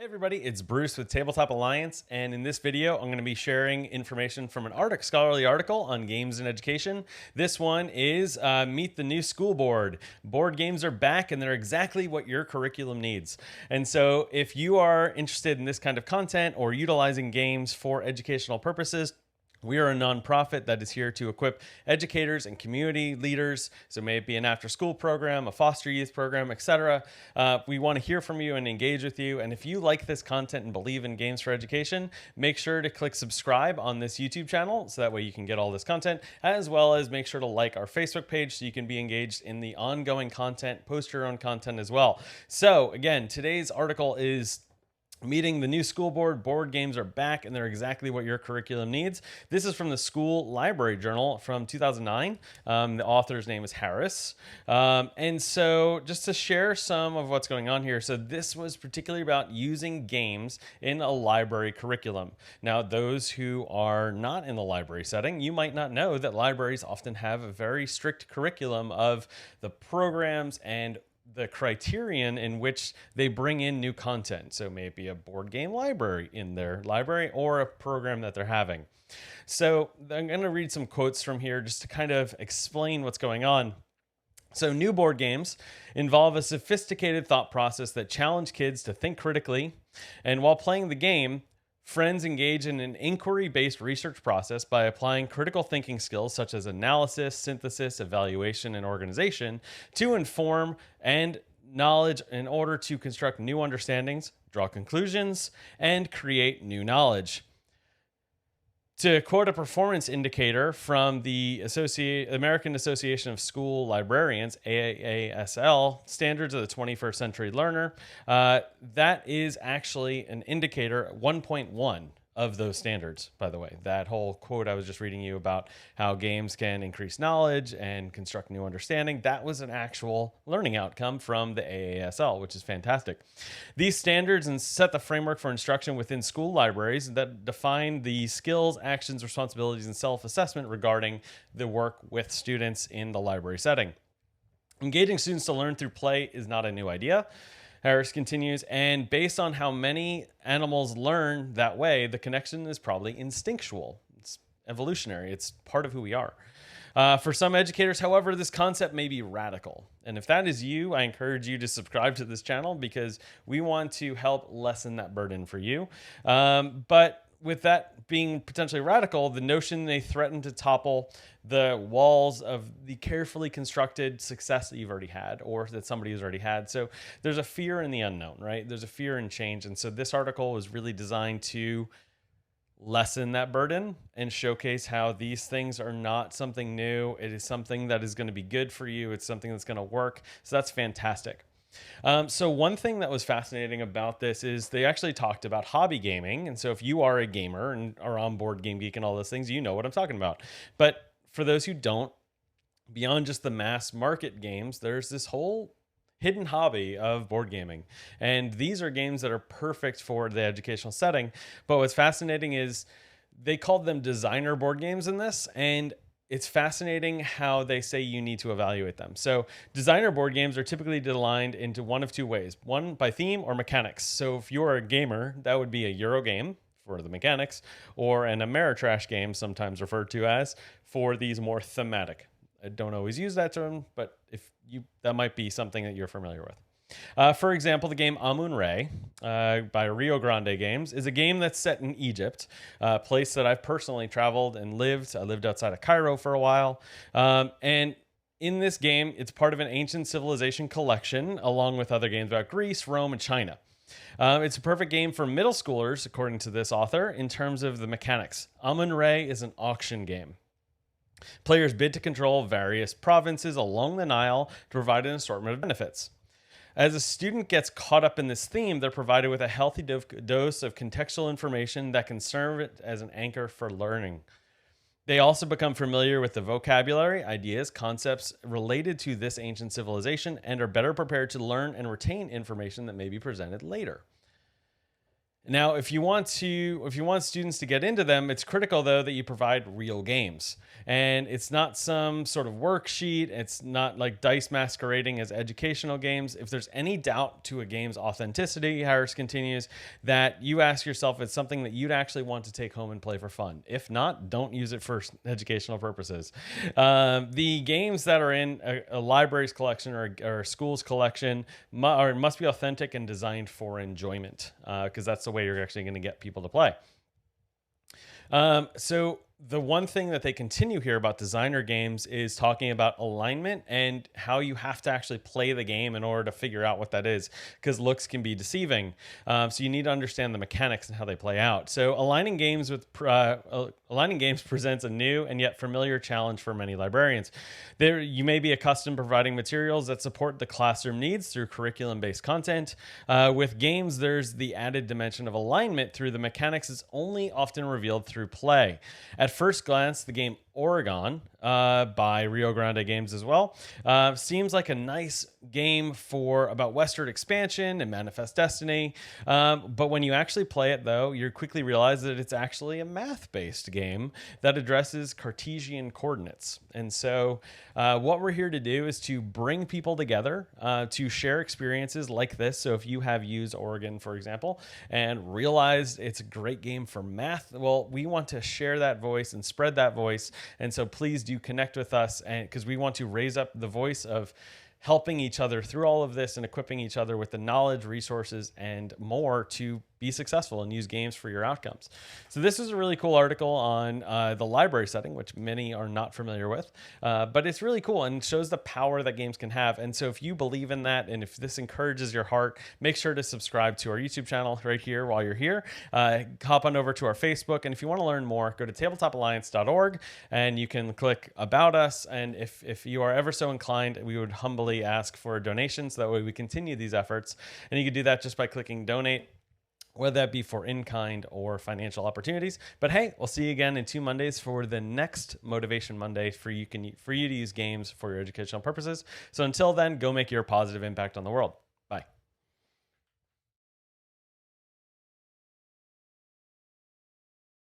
Hey everybody, it's Bruce with Tabletop Alliance, and in this video, I'm going to be sharing information from an scholarly article on games and education. This one is Meet the New School Board. Board games are back, and they're exactly what your curriculum needs. And so, if you are interested in this kind of content or utilizing games for educational purposes, we are a nonprofit that is here to equip educators and community leaders. So may it be an after-school program, a foster youth program, etc. We want to hear from you and engage with you. And if you like this content and believe in games for education, make sure to click subscribe on this YouTube channel so that way you can get all this content, as well as make sure to like our Facebook page so you can be engaged in the ongoing content, post your own content as well. So again, today's article is Meeting the New School Board. Board games are back, and they're exactly what your curriculum needs. This is from the School Library Journal from 2009. The author's name is Harris. And so just to share some of what's going on here. So this was particularly about using games in a library curriculum. Now, those who are not in the library setting, you might not know that libraries often have a very strict curriculum of the programs and the criterion in which they bring in new content. So maybe a board game library in their library or a program that they're having. So I'm going to read some quotes from here just to kind of explain what's going on. So new board games involve a sophisticated thought process that challenge kids to think critically. And while playing the game, friends engage in an inquiry-based research process by applying critical thinking skills such as analysis, synthesis, evaluation, and organization to inform and knowledge in order to construct new understandings, draw conclusions, and create new knowledge. To quote a performance indicator from the American Association of School Librarians, AASL, Standards of the 21st Century Learner, that is actually an indicator, 1.1 of those standards, by the way. That whole quote I was just reading you about how games can increase knowledge and construct new understanding, that was an actual learning outcome from the AASL, which is fantastic. These standards and set the framework for instruction within school libraries that define the skills, actions, responsibilities, and self-assessment regarding the work with students in the library setting. Engaging students to learn through play is not a new idea. Harris continues, and based on how many animals learn that way, the connection is probably instinctual. It's evolutionary. It's part of who we are. For some educators, however, this concept may be radical. And if that is you, I encourage you to subscribe to this channel because we want to help lessen that burden for you. But with that being potentially radical, the notion they threaten to topple the walls of the carefully constructed success that you've already had or that somebody has already had. So there's a fear in the unknown, right? There's a fear in change. And so this article was really designed to lessen that burden and showcase how these things are not something new. It is something that is going to be good for you. It's something that's going to work. So that's fantastic. So one thing that was fascinating about this is they actually talked about hobby gaming. And so if you are a gamer and are on Board Game Geek and all those things, you know what I'm talking about. But for those who don't, beyond just the mass market games, there's this whole hidden hobby of board gaming. And these are games that are perfect for the educational setting. But what's fascinating is they called them designer board games in this, and it's fascinating how they say you need to evaluate them. So designer board games are typically designed into one of two ways, one by theme or mechanics. So if you're a gamer, that would be a Euro game for the mechanics, or an Ameritrash game, sometimes referred to as, for these more thematic. I don't always use that term, but that might be something that you're familiar with. For example, the game Amun-Re by Rio Grande Games is a game that's set in Egypt, a place that I've personally traveled and lived. I lived outside of Cairo for a while. And in this game, it's part of an ancient civilization collection, along with other games about Greece, Rome, and China. It's a perfect game for middle schoolers, according to this author, in terms of the mechanics. Amun-Re is an auction game. Players bid to control various provinces along the Nile to provide an assortment of benefits. As a student gets caught up in this theme, they're provided with a healthy dose of contextual information that can serve it as an anchor for learning. They also become familiar with the vocabulary, ideas, concepts related to this ancient civilization and are better prepared to learn and retain information that may be presented later. Now, if you want students to get into them, it's critical though that you provide real games. And it's not some sort of worksheet. It's not like dice masquerading as educational games. If there's any doubt to a game's authenticity, Harris continues, that you ask yourself, it's something that you'd actually want to take home and play for fun. If not, don't use it for educational purposes. The games that are in a library's collection or a school's collection must be authentic and designed for enjoyment, because that's the way you're actually going to get people to play. So the one thing that they continue here about designer games is talking about alignment and how you have to actually play the game in order to figure out what that is, because looks can be deceiving. So you need to understand the mechanics and how they play out. So aligning games presents a new and yet familiar challenge for many librarians. You may be accustomed to providing materials that support the classroom needs through curriculum-based content. With games, there's the added dimension of alignment through the mechanics is only often revealed through play. At first glance, the game Oregon by Rio Grande Games as well seems like a nice game about westward expansion and Manifest Destiny. But when you actually play it, though, you quickly realize that it's actually a math-based game that addresses Cartesian coordinates. And so what we're here to do is to bring people together to share experiences like this. So if you have used Oregon, for example, and realized it's a great game for math, well, we want to share that voice and spread that voice. And so please do connect with us, and because we want to raise up the voice of helping each other through all of this and equipping each other with the knowledge, resources, and more to be successful and use games for your outcomes. So this is a really cool article on the library setting, which many are not familiar with, but it's really cool and shows the power that games can have. And so if you believe in that, and if this encourages your heart, make sure to subscribe to our YouTube channel right here while you're here. Hop on over to our Facebook, and if you want to learn more, go to tabletopalliance.org, and you can click About Us. And if you are ever so inclined, we would humbly ask for donations. That way we continue these efforts. And you can do that just by clicking Donate, whether that be for in-kind or financial opportunities. But hey, we'll see you again in 2 Mondays for the next Motivation Monday for you to use games for your educational purposes. So until then, go make your positive impact on the world.